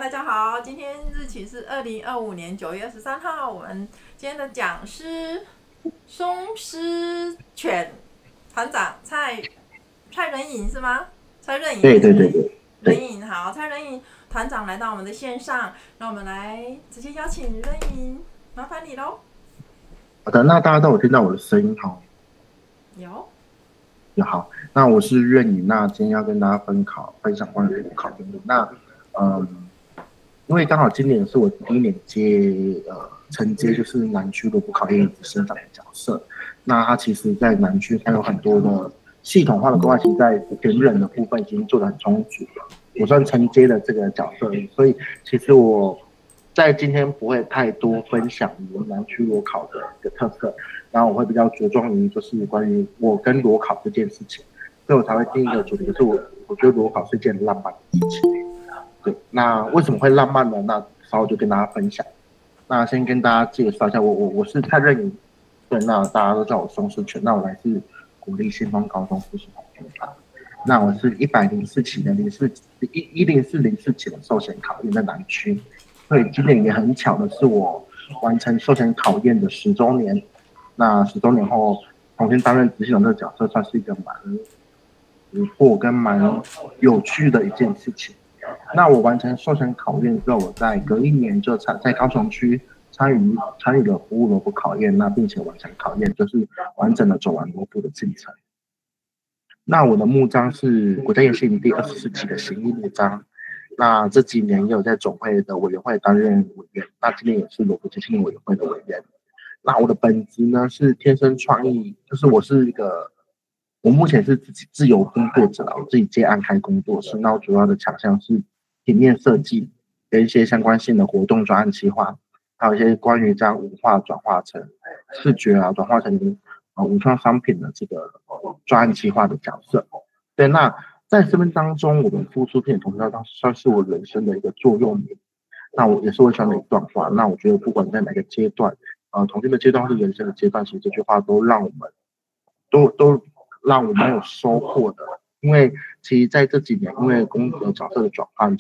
大家好，今天日期是2025年9月23号。我们今天的讲师松狮犬团长蔡仁颖是吗？蔡仁颖还是仁颖？好，蔡仁颖团长来到我们的线上，那我们来直接邀请仁颖，麻烦你喽。好的，那大家都有听到我的声音哈？有好，那我是任颖，那今天要跟大家分享关于考评的。那嗯，因为刚好今年是我第一年承接就是南区萝卜考验以及生长的角色。那它其实，在南区它有很多的系统化的规划，其实在人人的部分已经做得很充足了。我算承接了这个角色，所以其实我在今天不会太多分享我南区裸考的一个特色，然后我会比较着重于就是关于我跟裸考这件事情，所以我才会定一个主题，就是我觉得裸考是一件浪漫的事情。对，那为什么会浪漫呢？那稍后就跟大家分享。那先跟大家介绍一下，我是蔡任颖，对，那大家都叫我松狮犬，那我来自国立新丰高中附属同学班。那我是104期的10404期的寿险考验在南区，所以今年也很巧的是我完成寿险考验的10周年。那10周年后重新担任执行长这个角色，算是一个蛮突破跟蛮有趣的一件事情。那我完成寿险考验之后，我在隔一年就在高雄区参与了服务萝卜考验，那并且完成考验，就是完整的走完萝卜的进程。那我的木章是国家研习营第24期的行医木章。那这几年也有在总会的委员会担任委员，那今年也是萝卜节庆委员会的委员。那我的本职呢是天生创意，就是我目前是自由工作者，我自己接案开工作室。那我主要的强项是平面设计，跟一些相关性的活动专案企划，还有一些关于将文化转化成视觉转化成文创商品的这个专案企划的角色。对，那在生命当中，我们付出品同样算是我人生的一个座右铭。那我也是我喜欢的一段话。那我觉得不管在哪个阶段，同性的阶段或是人生的阶段，其实这句话都让我们都让我蛮有收获的。因为其实在这几年，因为工作角色的转换，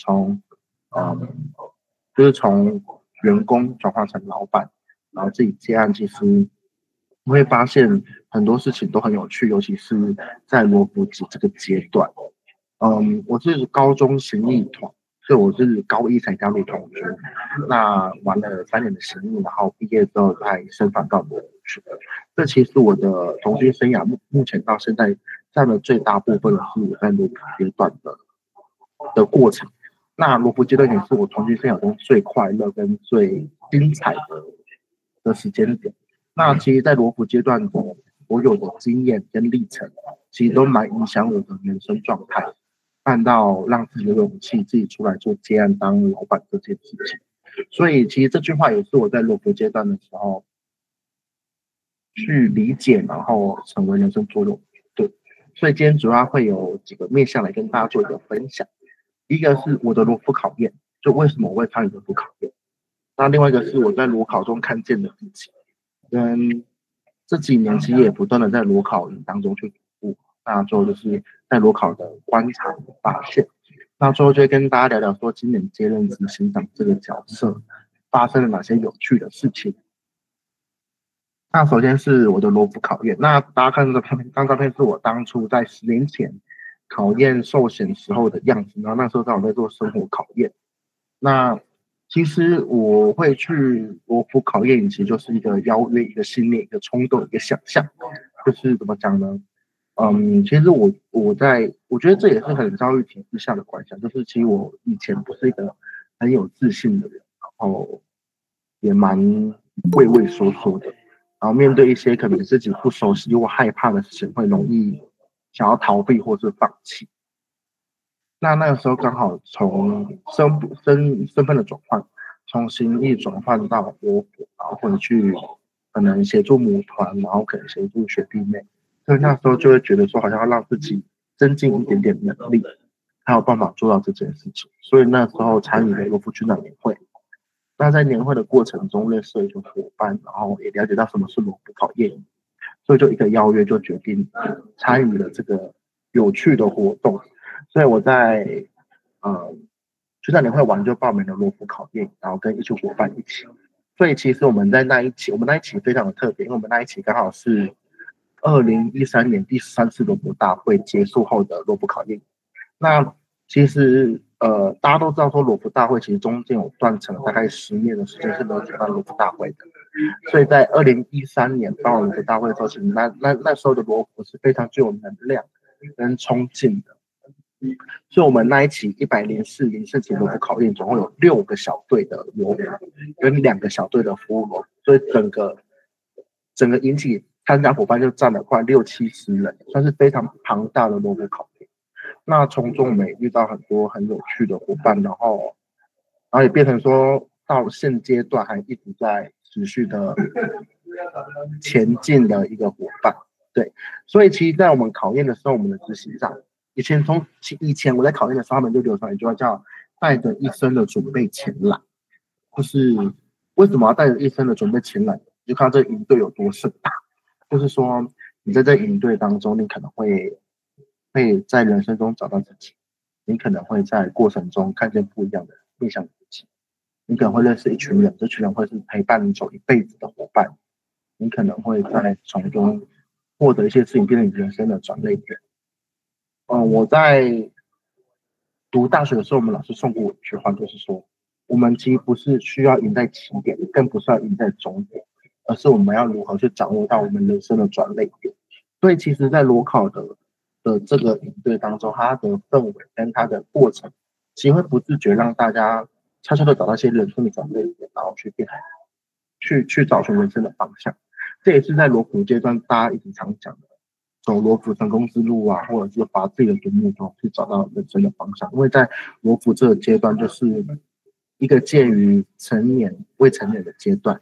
就是从员工转换成老板，然后自己接案，其实你会发现很多事情都很有趣，尤其是在罗福吉这个阶段。我是高中行艺团，所以我是高一才加入同学。那玩了3年的行艺，然后毕业之后再升转到罗福去。这其实我的同学生涯目前到现在占了最大部分的是我在罗福阶段的过程。那罗福阶段也是我同学生涯中最快乐跟最精彩的时间点。那其实，在罗福阶段的所有的经验跟历程，其实都蛮影响我的人生状态，办到让自己有勇气自己出来做接案当老板这件事情。所以，其实这句话也是我在罗福阶段的时候去理解，然后成为人生座右铭。对，所以今天主要会有几个面向来跟大家做一个分享。一个是我的罗福考验，就为什么我会参与罗福考验。那另外一个是我在裸考中看见的自己，跟这几年其实也不断的在裸考营当中去服务。那最后就是在裸考的观察发现。那最后就会跟大家聊聊说，今年接任执行长这个角色发生了哪些有趣的事情。那首先是我的罗浮考验，那大家看这张照片是我当初在10年前考验寿险时候的样子，然后那时候刚好在做生活考验。那其实我会去罗浮考验，其实就是一个邀约、一个信念、一个冲动、一个想象，就是怎么讲呢？其实我觉得这也是很教育体制下的关系，就是其实我以前不是一个很有自信的人，然后也蛮畏畏缩缩的。然后面对一些可能自己不熟悉或害怕的事情，会容易想要逃避或是放弃。那个时候刚好从身份的转换，从行艺转换到活佛，然后回去可能协助母团，然后可能协助学弟妹，所以那时候就会觉得说，好像要让自己增进一点点能力，才有办法做到这件事情。所以那时候参与了罗浮军长年会。那在年会的过程中认识了一个伙伴，然后也了解到什么是罗浮考验，所以就一个邀约就决定参与了这个有趣的活动。所以我在学长年会完就报名了罗浮考验，然后跟一群伙伴一起。所以其实我们那一期非常的特别，因为我们那一期刚好是2013年第3次罗浮大会结束后的罗浮考验。那其实大家都知道说罗浮大会其实中间有断层大概10年的时间是没有举办罗浮大会的，所以在2013年办罗浮大会的时候，其实那时候的罗浮是非常具有能量跟冲劲的。所以我们那一期104期罗浮考验总共有6个小队的罗浮跟2个小队的服务罗浮，所以整个引起参加伙伴就占了快60-70人，算是非常庞大的罗浮考验。那从中我们也遇到很多很有趣的伙伴，然后也变成说到现阶段还一直在持续的前进的一个伙伴。对，所以其实在我们考验的时候，我们的执行长以前我在考验的时候，他们就流传一句话叫带着一生的准备前来，就是为什么要带着一生的准备前来，就看到这营队有多盛大，就是说你在这营队当中，你可能会在人生中找到自己，你可能会在过程中看见不一样的面向自己，你可能会认识一群人，这群人会是陪伴你走一辈子的伙伴，你可能会在从中获得一些事情，变成你人生的转捩点。我在读大学的时候，我们老师送过我一句话，就是说，我们其实不是需要赢在起点，更不是要赢在终点，而是我们要如何去掌握到我们人生的转捩点。所以，其实，在裸考的这个营队当中，它的氛围跟它的过程，其实会不自觉让大家悄悄的找到一些人生的转捩点，然后去找寻人生的方向。这也是在裸考阶段大家一直常讲的。走罗浮成功之路啊，或者是把自己的独木舟去找到人生的方向。因为在罗浮这个阶段，就是一个介于成年未成年的阶段，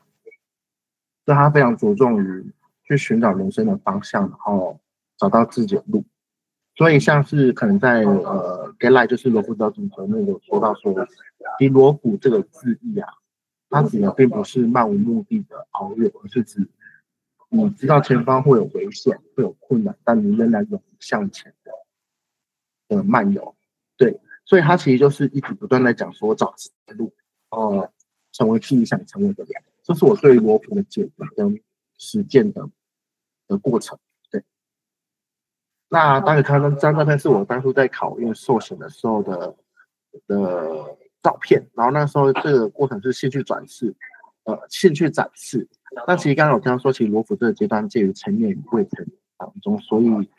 所以他非常着重于去寻找人生的方向，然后找到自己的路。所以像是可能在Get 就是罗浮标准则那有说到说，其实罗浮这个字义啊，它指的并不是漫无目的的遨游，而是指你知道前方会有危险，会有困难，但你仍然勇于向前的漫游。对，所以他其实就是一直不断在讲说找自己的路，成为自己想成为的人。这是我对于罗浮的解读跟实践的过程。对，那大家看到这张照片是我当初在考验受审的时候的照片，然后那时候这个过程是兴趣展示。那其实刚刚有听到说，其实罗浮这个阶段介于成年与未成年当中，所以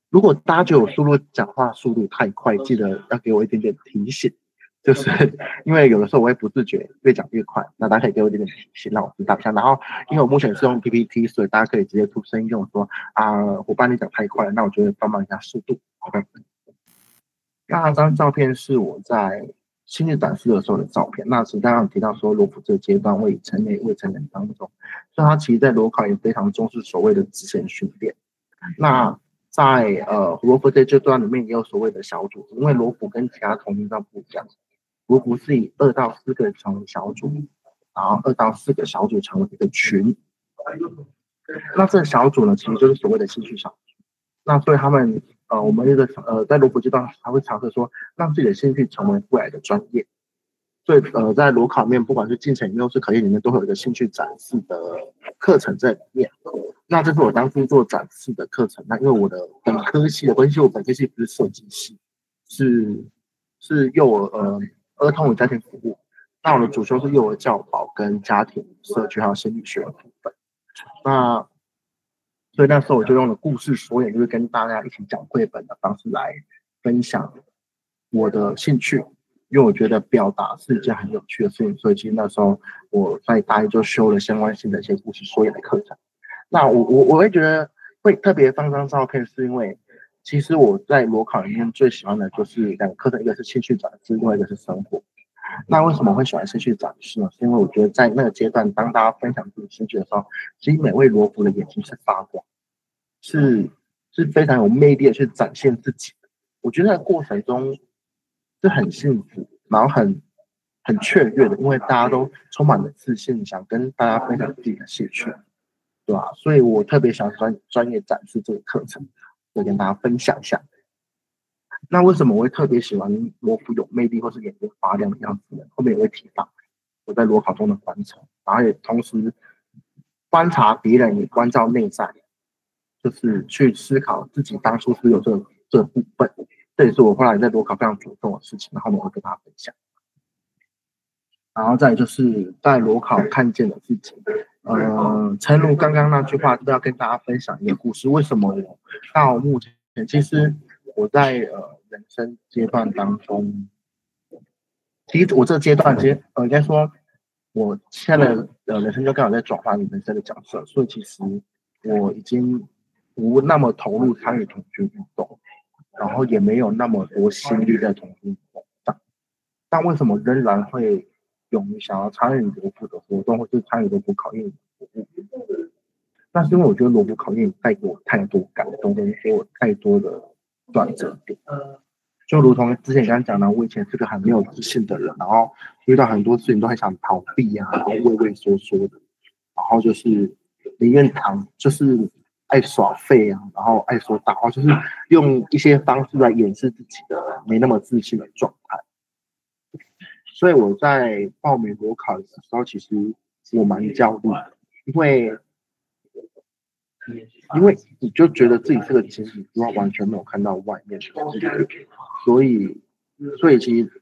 如果大家觉得我讲话速度太快，记得要给我一点点提醒，就是因为有的时候我会不自觉越讲越快，那大家可以给我一点点提醒，让我知道一下。然后因为我目前是用 PPT， 所以大家可以直接出声音跟我说伙伴你讲太快了，那我就会帮忙一下速度。OK， 那张照片是我在兴趣展示的时候的照片。那其实刚刚提到说罗浮这个阶段未成年未成年当中，所以他其实在裸考也非常重视所谓的职前训练。那在罗浮这阶段里面也有所谓的小组，因为罗浮跟其他同名章不一样，罗浮是以2到4个人成为小组，然后2到4个小组成为一个群。那这个小组呢，其实就是所谓的兴趣小组。那所以他们我们在罗浮阶段还会尝试说，让自己的兴趣成为未来的专业。所以在裸考里面，不管是进程又是考验里面，都会有一个兴趣展示的课程在里面。那这是我当初做展示的课程。那因为我的本科系的关系，我本科系不是设计系，是儿童与家庭服务。那我的主修是幼儿教保跟家庭社区还有心理学的部分。那所以那时候我就用了故事说演，就是跟大家一起讲绘本的方式来分享我的兴趣，因为我觉得表达是一件很有趣的事情，所以其实那时候我在大一就修了相关性的一些故事说演的课程。那我会觉得会特别放张照片，是因为其实我在裸考里面最喜欢的就是2个课程，一个是兴趣展示，另外一个是生活。那为什么会喜欢兴趣展示呢？是因为我觉得在那个阶段，当大家分享自己兴趣的时候，其实每位罗浮的眼睛是发光，是非常有魅力的去展现自己的。我觉得在过程中是很幸福，然后很雀跃的，因为大家都充满了自信，想跟大家分享自己的兴趣，对吧？所以我特别想专业展示这个课程，就跟大家分享一下。那为什么我会特别喜欢罗浮有魅力或是眼睛发亮的样子呢？后面也会提到我在裸考中的观察，然后也同时观察别人，也关照内在，就是去思考自己当初是有这部分，这也是我后来在裸考非常着重的事情，然后我会跟大家分享。然后再就是在裸考看见的自己，诚如刚刚那句话，都要跟大家分享一个故事。为什么我到目前，其实我在人生阶段当中，其实我这个阶段，应该说，我现在的人生就刚好在转换人生的角色，所以其实我已经不那么投入参与同军运动，然后也没有那么多心力在同军运动上。但为什么仍然会勇于想要参与罗浮的活动，或是参与罗浮考验的服务？那是因为我觉得罗浮考验带给我太多感动，跟给我太多的转折点。就如同之前刚刚讲的，我以前是个很没有自信的人，然后遇到很多事情都很想逃避啊，然后畏畏缩缩的，然后就是宁愿躺，就是爱耍废啊，然后爱说大话，就是用一些方式来掩饰自己的没那么自信的状态。所以我在报名裸考的时候，其实我蛮焦虑的，因为你就觉得自己是个井底之蛙，完全没有看到外面的世界，所以其实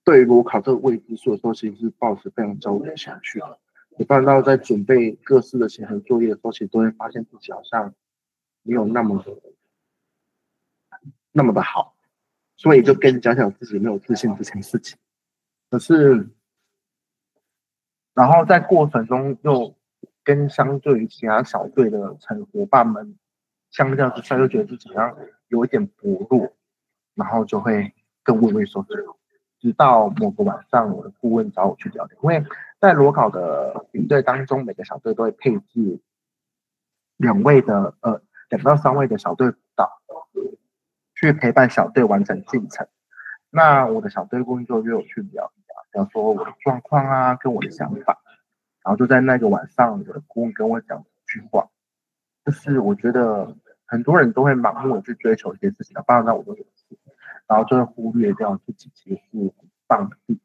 对于裸考这个未知数的时候，其实是抱持非常焦虑的情绪的。我看到在准备各式的行程作业的时候，其实都会发现自己好像没有那么的好，所以就更加强自己没有自信这件事情。可是，然后在过程中又跟相对于其他小队的伙伴们相较之下，又觉得自己好像有一点薄弱，然后就会更畏畏缩缩。直到某个晚上，我的顾问找我去聊天，因为在裸考的领队当中，每个小队都会配置2到3位的小队辅导，去陪伴小队完成进程。那我的小队顾问就约我去聊说我的状况啊，跟我的想法。然后就在那个晚上，我的顾问跟我讲一句话，就是我觉得很多人都会盲目的去追求一些事情，包括我都有事，然后就会忽略掉自己其实是很棒的地方。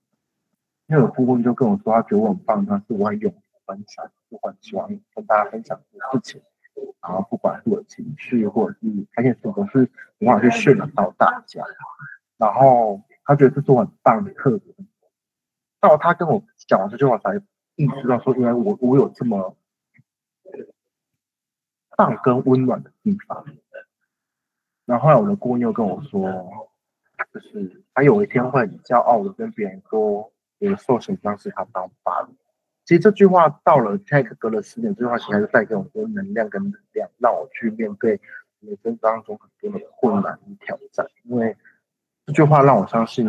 因为我顾问就跟我说，他觉得我很棒，但是我很勇于分享，我很喜欢跟大家分享这个事情。然后不管是我的情绪或者是开心事，都是很好去渲染到大家。然后他觉得这是我很棒的特质。到他跟我讲完这句话，才意识到说，原来我有这么棒跟温暖的地方。然后后来我的顾问又跟我说，就是他有一天会很骄傲的跟别人说，我的受刑方是他当发的。其实这句话到了现在隔了10年，这句话其实还是带给我多能量跟能量，让我去面对人生当中很多的困难与挑战。因为这句话让我相信，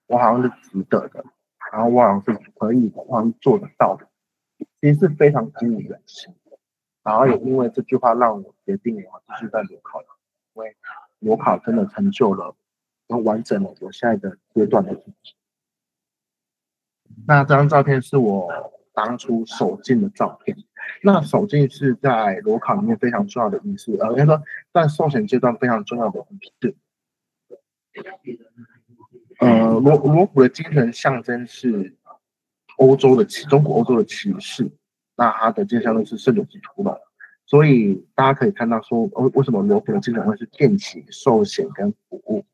我好像是值得的，然后我好像是可以的，我好像做得到的，其实是非常激励人心。然后也因为这句话，让我决定我继续在裸考，因为裸考真的成就了，然后完整了我现在的阶段的自己。那这张照片是我当初首进的照片。那首进是在裸考里面非常重要的仪式，应该说在受审阶段非常重要的仪式。罗浮的精神象征是中国欧洲的骑士，那它的镜像都是圣斗士屠龙，所以大家可以看到说，为什么罗浮的精神会是见习、受刑跟服务？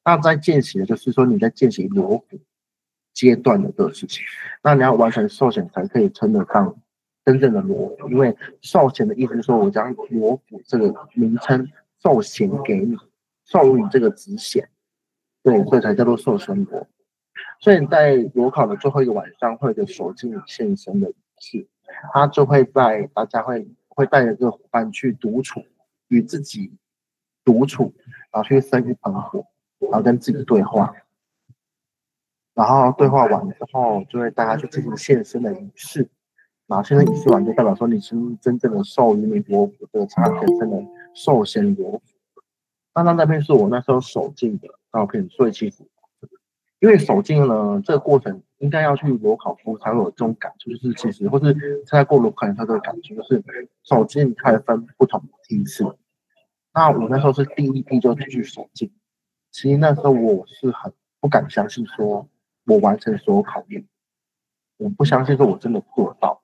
那在见习的就是说你在见习罗浮阶段的这个事情，那你要完成受刑才可以称得上真正的罗浮，因为受刑的意思是说我将罗浮这个名称授衔给你，授予你这个职衔。对，所以才叫做受神罗。所以在裸考的最后一个晚上，会有个首进现身的仪式，他就会大家会带着这个伙伴去独处，与自己独处，然后去生一盆火，然后跟自己对话，然后对话完之后，就会带他去进行现身的仪式。然后现身仪式完，就代表说你是真正的受于你罗浮这个长全身的受先罗浮。那边是我那时候手进的照片，所以其实因为手进呢，这个过程应该要去裸考过才会有这种感触，就是其实或是参加过裸考才有这个感觉，就是手进它分不同的梯次。那我那时候是第一批就去手进，其实那时候我是很不敢相信说我完成所有考验，我不相信说我真的做到，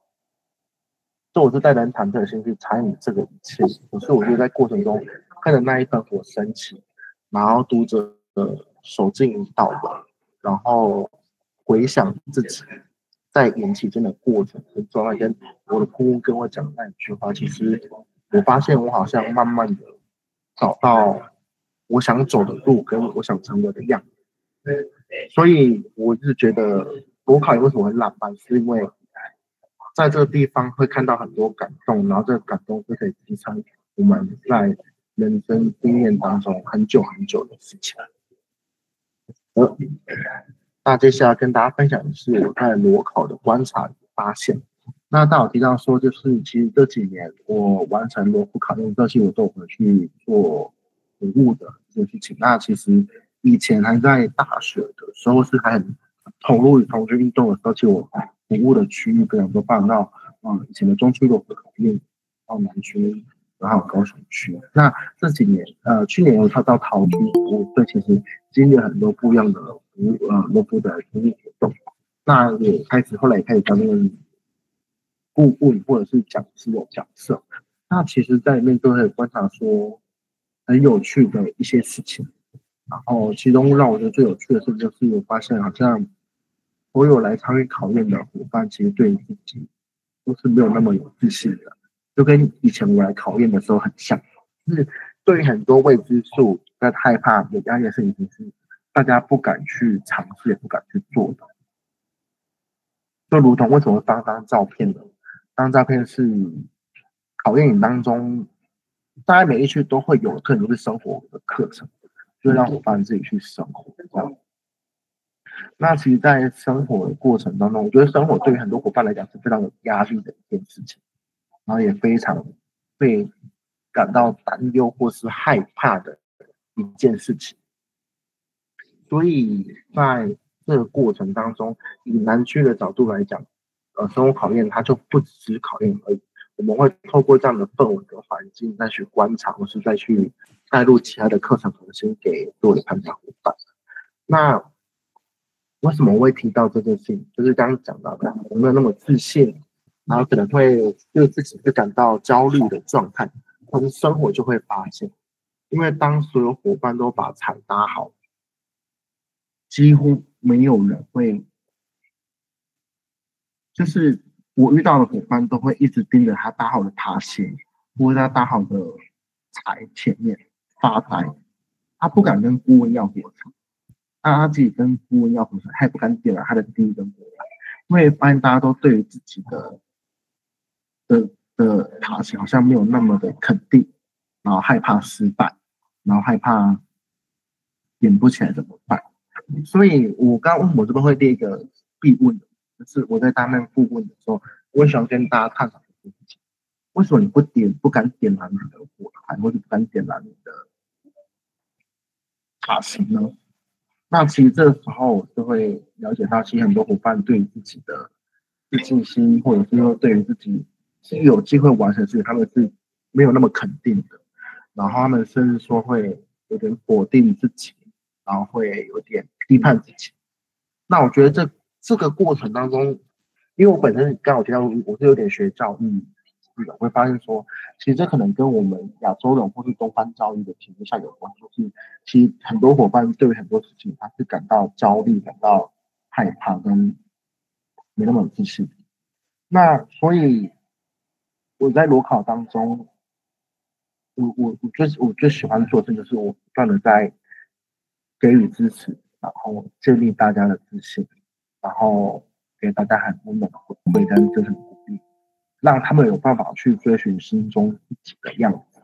所以我是带着很忐忑的心去参与这个一切。可是我就在过程中看着那一份火升起，然后读者的手劲引导的，然后回想自己在演起真的过程跟状态，跟我的顾问跟我讲的那一句话，其实我发现我好像慢慢的找到我想走的路跟我想成为的样子。所以我是觉得国考为什么会烂漫，是因为在这个地方会看到很多感动，然后这个感动是可以支撑我们在人生经验当中很久很久的事情。那接下来跟大家分享的是我在裸考的观察与发现。那大家有提到说，就是其实这几年我完成裸考考验这些，我都有回去做服务的这件事情。那其实以前还在大学的时候，是还很投入于同学运动的时候，其实我服务的区域可能都办到以前的中区裸考验，到南区，然后高雄区。那这几年去年有跳到桃区服务，所以其实经历了很多不一样的裸服的服务活动。那也后来也开始担任顾问或者是讲师的角色。那其实在里面都会观察说很有趣的一些事情。然后其中让我觉得最有趣的事就是我发现好像所有来参与考验的伙伴，其实对自己都是没有那么有自信的，就跟以前我来考验的时候很像。就是对于很多未知数、在害怕、有压力的事情，是大家不敢去尝试，也不敢去做的。就如同为什么当照片的，当照片是考验营当中，大概每一区都会有，可能就是生活的课程，就让伙伴自己去生活这样。那其实，在生活的过程当中，我觉得生活对于很多伙伴来讲是非常有压力的一件事情，然后也非常被感到担忧或是害怕的一件事情。所以在这个过程当中，以南区的角度来讲，生活考验它就不只是考验而已。我们会透过这样的氛围的环境，再去观察，或是再去带入其他的课程核心给各位参加伙伴。那为什么我会提到这件事情？就是刚刚讲到的，我没有那么自信，然后可能会对自己会感到焦虑的状态，或者生活就会发现，因为当所有伙伴都把场搭好，几乎没有人会，就是我遇到的伙伴都会一直盯着他搭好的爬鞋，或者他搭好的台前面发呆，他不敢跟顾问要火柴，那他自己跟顾问要火柴，他也不敢点燃他的第一根火柴，因为发现大家都对于自己的爬行好像没有那么的肯定，然后害怕失败，然后害怕点不起来怎么办？所以我刚刚我这边会列一个必问的，就是我在担任顾问的时候，我想跟大家探讨这件事情：为什么你不敢点燃你的火柴，或者不敢点燃你的爬行呢？那其实这个时候就会了解到，其实很多伙伴对于自己的自信心，或者是说对于自己是有机会完成的事情，他们是没有那么肯定的，然后他们甚至说会有点否定自己，然后会有点批判自己。那我觉得这个过程当中，因为我本身刚好提到我是有点学教育的，我会发现说，其实这可能跟我们亚洲人或是东方教育的体制下有关，就是其实很多伙伴对于很多事情他是感到焦虑、感到害怕跟没那么有自信。那所以我在裸考当中，我最喜欢做的就是我不断的在给予支持，然后建立大家的自信，然后给大家很温暖的回馈跟真诚的鼓励，让他们有办法去追寻心中自己的样子。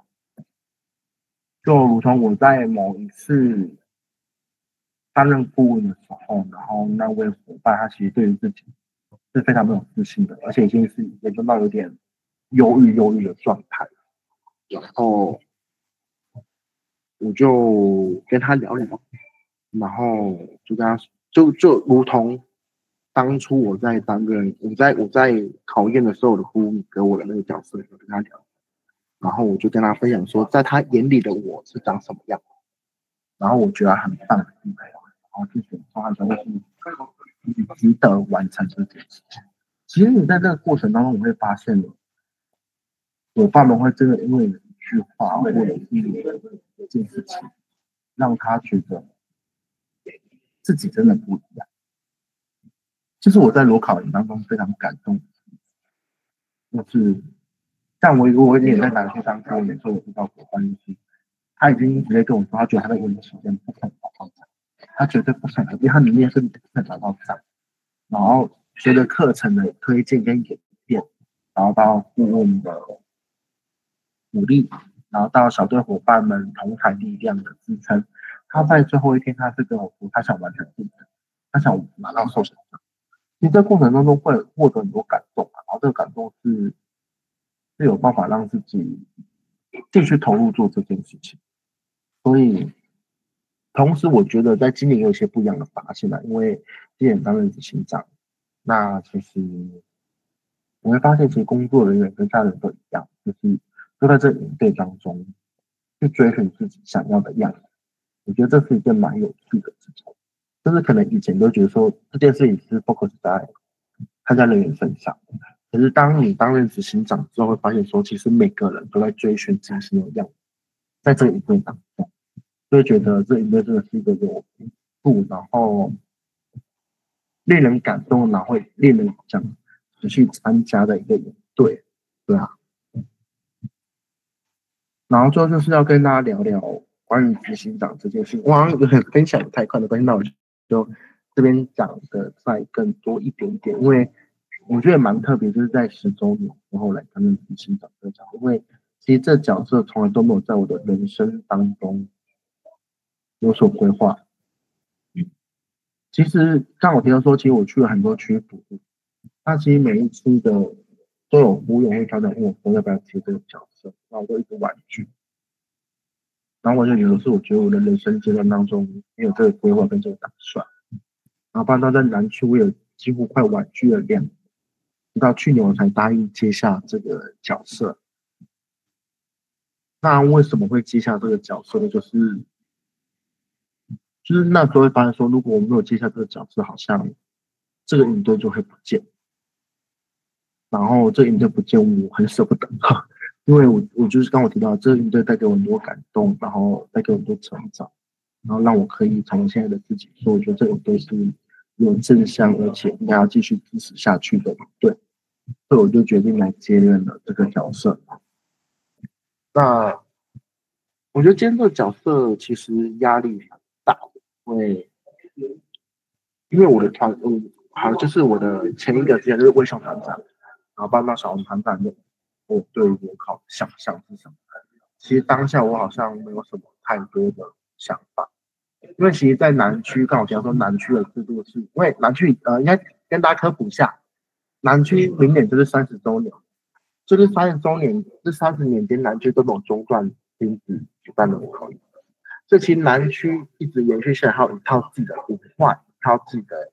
就如同我在某一次担任顾问的时候，然后那位伙伴他其实对于自己是非常没有自信的，而且已经是严重到有点忧郁的状态。然后我就跟他聊聊，然后就跟他就如同当初我在担任我在考验的时候的顾问给我的那个角色，我跟他聊，然后我就跟他分享说，在他眼里的我是长什么样，然后我觉得很棒的地方，然后去选说他就是你值得完成这件事情。其实你在这个过程当中，你会发现伙伴们会真的因为你的一句话或者是你的一件事情，让他觉得自己真的不一样。这是我在裸考营当中非常感动的，就是像我如果也在南区当科研的时候，我遇到伙伴就是他已经直接跟我说，他觉得他的研究时间不可能达到站，他绝对不可能，因为他明年是不可能达到站。然后随着课程的推荐跟演变，然后到顾问的鼓励，然后到小队伙伴们同台力量的支撑，他在最后一天，他是跟我说，他想完成自己的，他想拿到受奖证。其实，在过程当中会获得很多感动然后这个感动是有办法让自己继续投入做这件事情。所以，同时我觉得在今年有一些不一样的发现因为今年担任执行长，那其实我会发现，其实工作人员跟家人都一样，就是都在这营队当中去追寻自己想要的样子。我觉得这是一件蛮有趣的事情。就是可能以前都觉得说这件事情是 focus 在参加人员身上，可是当你担任执行长之后，会发现说，其实每个人都在追寻自己想要的样子，在这个营队当中，就会觉得这营队真的是一个有度，然后令人感动，然后会令人想持续参加的一个营队，对啊。然后最后就是要跟大家聊聊关于执行长这件事情。我好像很分享太快的关系，那我就这边讲的再更多一点点，因为我觉得蛮特别，就是在10周年之后来担任执行长这个角色，因为其实这角色从来都没有在我的人生当中有所规划。其实刚我提到说，其实我去了很多区服务，那其实每一区的都有服务员会挑战问我说要不要接这个角色，那我就一直婉拒。然后我就觉得是，我觉得我的人生阶段当中没有这个规划跟这个打算。然后，不然到在南区，我有几乎快婉拒了2年，直到去年我才答应接下这个角色。那为什么会接下这个角色呢？就是那时候会发现说，如果我没有接下这个角色，好像这个营队就会不见。然后这个营队不见，我很舍不得。因为我就是刚我提到，这个营队带给我很多感动，然后带给我很多成长，然后让我可以从现在的自己说，我觉得这个都是有正向，而且应该要继续支持下去的营队，所以我就决定来接任了这个角色。那我觉得今天这个角色其实压力很大，因为我的团，好就是我的前一个之前就是魏雄团长，然后搬到小红团长的。我对我考的想象是什么？其实当下我好像没有什么太多的想法，因为其实，在南区刚好提到说，南区的制度是因为南区应该跟大家科普一下，南区明年就是30周年，就是30周年这30年间，南区都没有中断停止举办的考营，所以其实南区一直延续下来，还有一套自己的文化，一套自己的，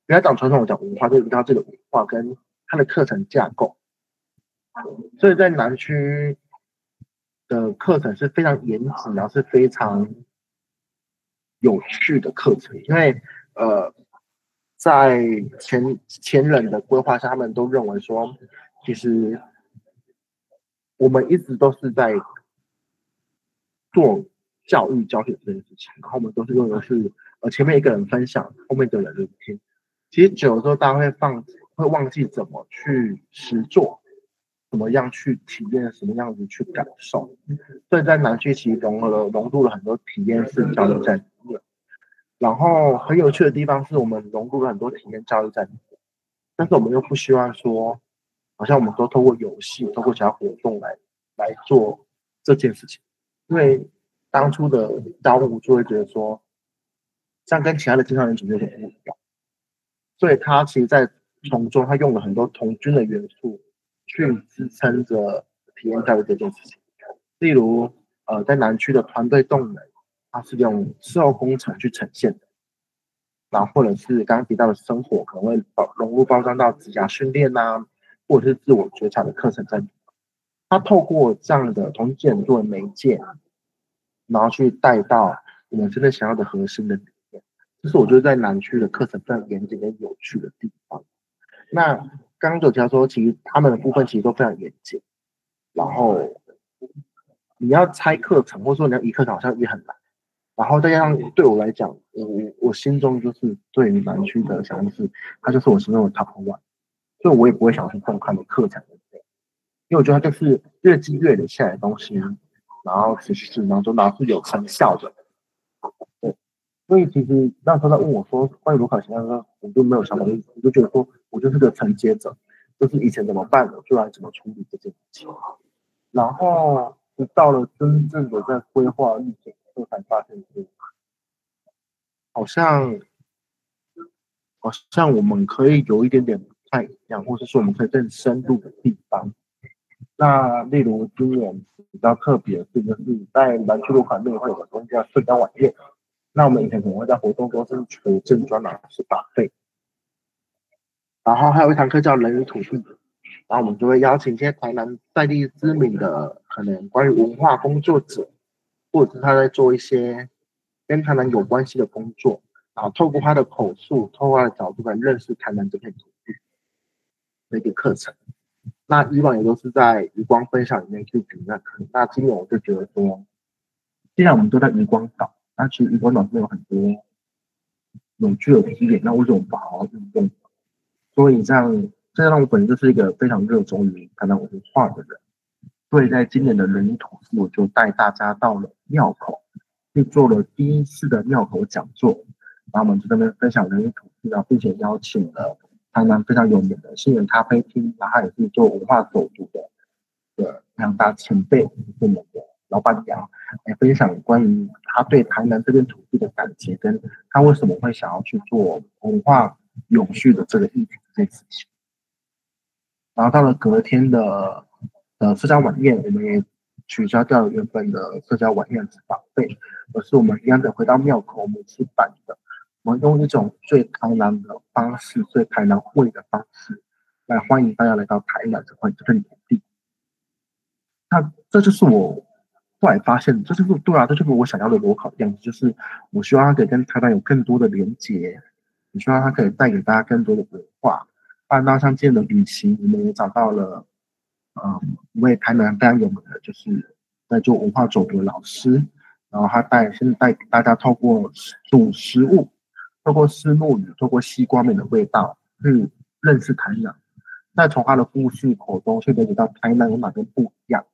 不要讲传统，我讲文化，就是一套自己的文化跟它的课程架构。所以在南区的课程是非常严谨，然后是非常有趣的课程，因为在前人的规划下，他们都认为说，其实我们一直都是在做教育教学这件事情，然后我们都是用的是前面一个人分享，后面的人聆听。其实久了之后，大家会忘记怎么去实做。怎么样去体验，什么样子去感受，所以在南区其实融入了很多体验式教育在里面。然后很有趣的地方是我们融入了很多体验教育在里面，但是我们又不希望说，好像我们都透过游戏、透过其他活动来做这件事情，因为当初的教务就会觉得说，这样跟其他的青少年组有点不一样，所以他其实在从中他用了很多童军的元素。去支撑着体验教育这件事情，例如在南区的团队动能，它是用事后工程去呈现的，然后或者是刚刚提到的生活，可能会融入包装到职涯训练啊，或者是自我觉察的课程在里面。它透过这样的同济人作为媒介，然后去带到我们真的想要的核心的理念。这是我觉得在南区的课程非常严谨跟有趣的地方。那刚刚有提到说，其实他们的部分其实都非常严谨，然后你要拆课程，或者说你要移课程，好像也很难。然后再加上对我来讲，我心中就是对于南区的想法是，它就是我心中的 top one，所以我也不会想去动他的课程，因为我觉得它就是越积越累下来的东西，然后持续，然后是有成效的。对，所以其实那时候他问我说关于罗考形象的时候，我就没有想法，我就觉得说我就是个承接者，就是以前怎么办，我就来怎么处理这件事情。然后到了真正的在规划预警，后才发现说，好像我们可以有一点点不太一样，或者说我们可以更深入的地方。那例如今年比较特别的是，就是在南区路款内会有个东西叫社交晚宴。那我们以前可能会在活动中是求证专栏是打费，然后还有一堂课叫人与土地，然后我们就会邀请一些台南在地知名的可能关于文化工作者，或者是他在做一些跟台南有关系的工作，然后透过他的口述，透过他的角度来认识台南这片土地的一个课程。那以往也都是在余光分享里面去举那课，那今年我就觉得说，既然我们都在余光岛，那其实余光岛是有很多有趣的体验，那为什么不好好运用？所以这让我本身就是一个非常热衷于台南文化的人，所以在今年的人与土地，我就带大家到了庙口，去做了第一次的庙口讲座，然后我们就在那边分享人与土地，然后并且邀请了台南非常有名的新人咖啡厅，然后也是做文化走读的非常大前辈，我们的老板娘来分享关于他对台南这片土地的感情，跟他为什么会想要去做文化永续的这个议题这件事情。然后到了隔天的社交晚宴，我们也取消掉了原本的社交晚宴吃饭费，而是我们一样的回到庙口，我们吃饭的，我们用一种最台南的方式，最台南味的方式来欢迎大家来到台南这片土地。那这就是我后来发现，这就是我想要的裸考的样子，就是我希望它可以跟台南有更多的连结，我希望它可以带给大家更多的文化。那像今天的旅行，我们也找到了，一位台南非常有名的，就是在做文化走读的老师，然后他现在带大家透过煮食物，透过丝木鱼，透过西瓜面的味道，去认识台南，再从他的故事口中去了解到台南有哪边不一样，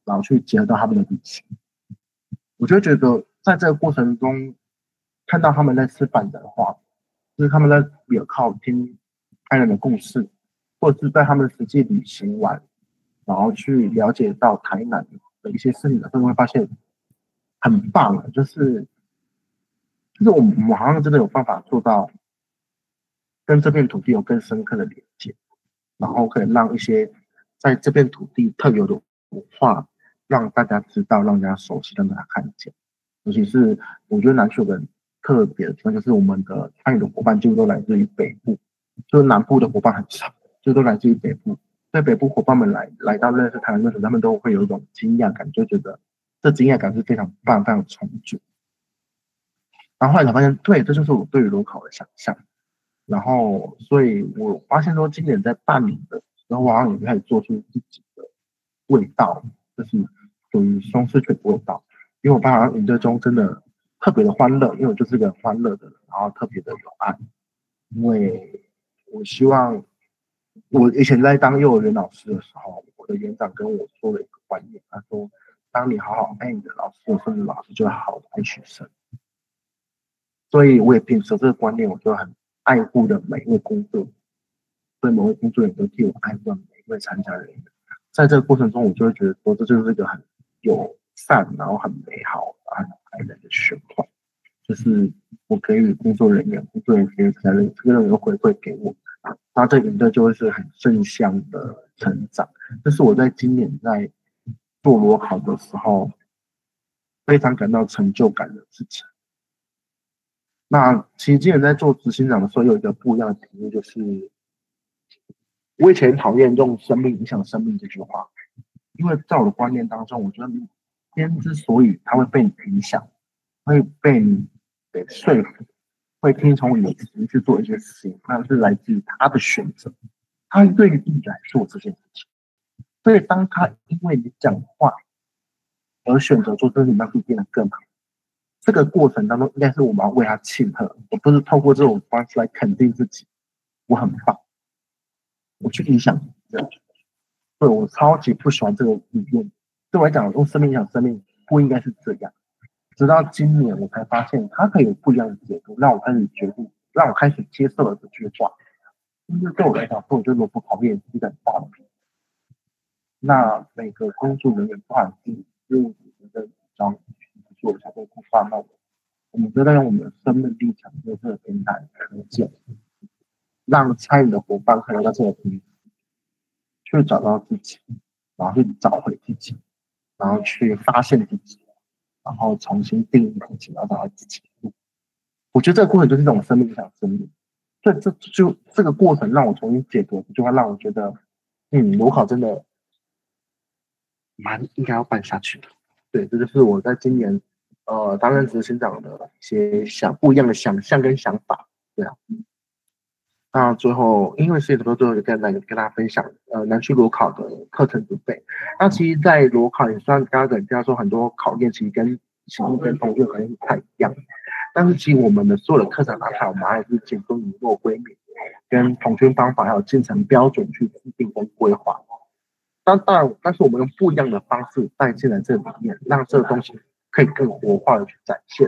然后去结合到他们的旅行。我就觉得在这个过程中，看到他们在吃饭的话，就是他们在也靠听台南的故事，或者是在他们实际旅行完，然后去了解到台南的一些事情的时候，会发现很棒的，就是我们好像真的有办法做到跟这片土地有更深刻的连接，然后可以让一些在这片土地特有的文化让大家知道，让大家熟悉，让大家看见。尤其是我觉得南区有个特别的地方，就是我们的参与的伙伴几乎都来自于北部，就是南部的伙伴很少，就都来自于北部。所以北部伙伴们来到认识台湾的时候，他们都会有一种惊讶感，就觉得这惊讶感是非常棒、非常充足。然后后来才发现，对，这就是我对于裸考的想象。然后，所以我发现说，今年在办理的时候，我好像也开始做出自己的味道，就是属于松狮犬的味道。因为我爸好像营队中真的特别的欢乐，因为我就是个欢乐的人，然后特别的有爱。因为我希望，我以前在当幼儿园老师的时候，我的园长跟我说了一个观念，他说，当你好好爱你的老师，甚至老师就会好好的爱学生。所以我也秉持这个观念，我就很爱护的每一位工作，所以每位工作人员都替我爱护每一位参加人员。在这个过程中，我就会觉得说，这就是一个很友善，然后很美好、很爱人的循环。就是我给予工作人员，工作人员给予参加人员，这个人员回馈给我，那这营队就会是很正向的成长。这是我在今年在做裸考的时候非常感到成就感的事情。那其实今年在做执行长的时候，有一个不一样的体悟，就是我以前讨厌用生命影响生命这句话，因为在我的观念当中，我觉得天之所以它会被你影响，会被你给说服，会听从你的意去做一些事情，那是来自于他的选择，他愿意来做这件事情。所以当他因为你讲话而选择做这件事情，让自己变得更好，这个过程当中应该是我们要为他庆贺，而不是透过这种方式来肯定自己，我很棒，我去影响人。对，我超级不喜欢这个理念。对我来讲，用生命影响生命不应该是这样。直到今年，我才发现它可以有不一样的解读，让我开始决定，让我开始接受了这句话。因为对我来讲，我觉得萝卜考验是一个很大的题。那每个工作人员，不管是业务组的主张，做才会不发冒的，我们都在用我们的生命力强对这个平台可见，让参与的伙伴可以在这个平台去找到自己，然后去找回自己，然后去发现自己，然后重新定义自己，然后找到自己。我觉得这个过程就是这种生命影响生命。所以这个过程让我重新解读，就会让我觉得，裸考真的蛮应该要办下去的。对，这就是我在今年担任执行长的一些不一样的想象跟想法。对啊。那最后，因为时间不多，最后就跟大家分享，南区裸考的课程准备。那其实，在裸考也算刚刚跟大家说，很多考验其实跟同学可能不太一样，但是其实我们的所有的课程安排，我们还是紧跟以落规命，跟统军方法还有进程标准去制定跟规划。但是我们用不一样的方式带进来这里面，让这个东西可以更活化的去展现。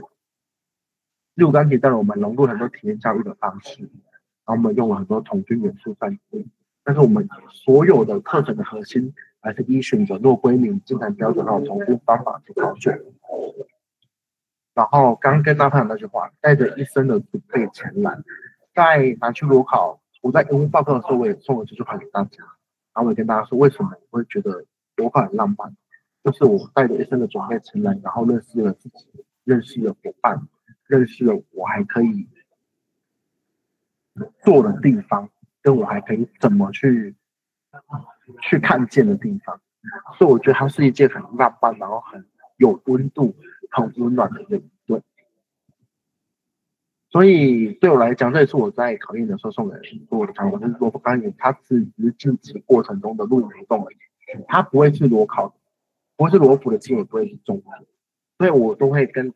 例如刚提到了，我们融入很多体验教育的方式。然后我们用了很多统军元素在里面，但是我们所有的课程的核心还是依选择落规命、进程标准还有统军方法去考卷。然后刚刚跟大家分享那句话，带着一生的准备前来，在南区裸考，我在英文报告的时候我也送了这句话给大家，然后我也跟大家说为什么我会觉得裸考很浪漫，就是我带着一生的准备前来，然后认识了自己，认识了伙伴，认识了我还可以做的地方，跟我还可以怎么去看见的地方，所以我觉得它是一件很浪漫，然后很有温度、很温暖的一个理论。所以对我来讲，这也是我在考验的时候送给我的想法，就是说，刚才它只是晋级过程中的录影活动而已，它不会是裸考，不会是裸辅的经验，也不会是中考，所以我都会跟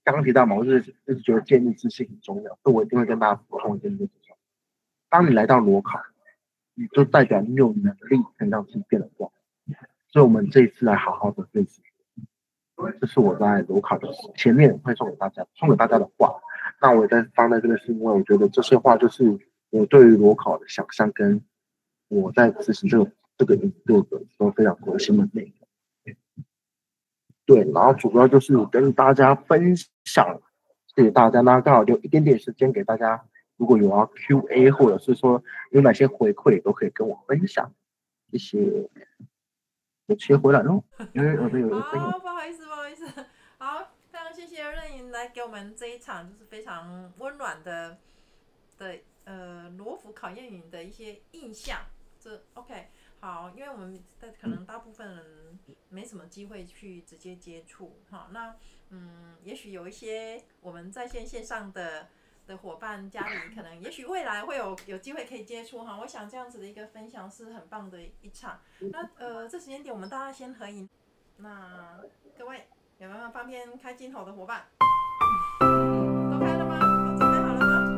刚刚提到嘛，我就是觉得建立自信很重要，所以我一定会跟大家沟通一件事情。当你来到裸考，你就代表你有能力可以让自己变得更好。所以我们这一次来好好的认识，这是我在裸考的前面会送给大家的话。那我在放在这个是因为我觉得这些话就是我对于裸考的想象，跟我在执行这个营队的时候非常核心的内容。对，然后主要就是跟大家分享，谢谢大家。那刚好留一点点时间给大家。如果有要 Q&A 或者是说有哪些回馈，都可以跟我分享。谢谢。就切回来咯，因为我这有一个朋友。不好意思。好，非常谢谢任莹来给我们这一场就是非常温暖的罗浮考验营的一些印象。这 OK 好，因为我们可能大部分人没什么机会去直接接触哈，那也许有一些我们在线上的伙伴家里可能也许未来会有机会可以接触哈，我想这样子的一个分享是很棒的一场。那这时间点我们大家先合影，那各位有没有方便开镜头的伙伴？都开了吗？都准备好了吗？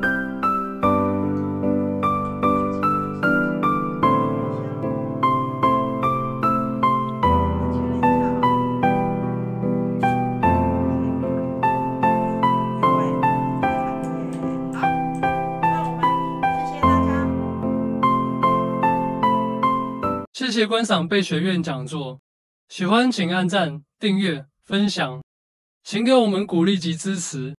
谢谢观赏贝学院讲座，喜欢请按赞、订阅、分享，请给我们鼓励及支持。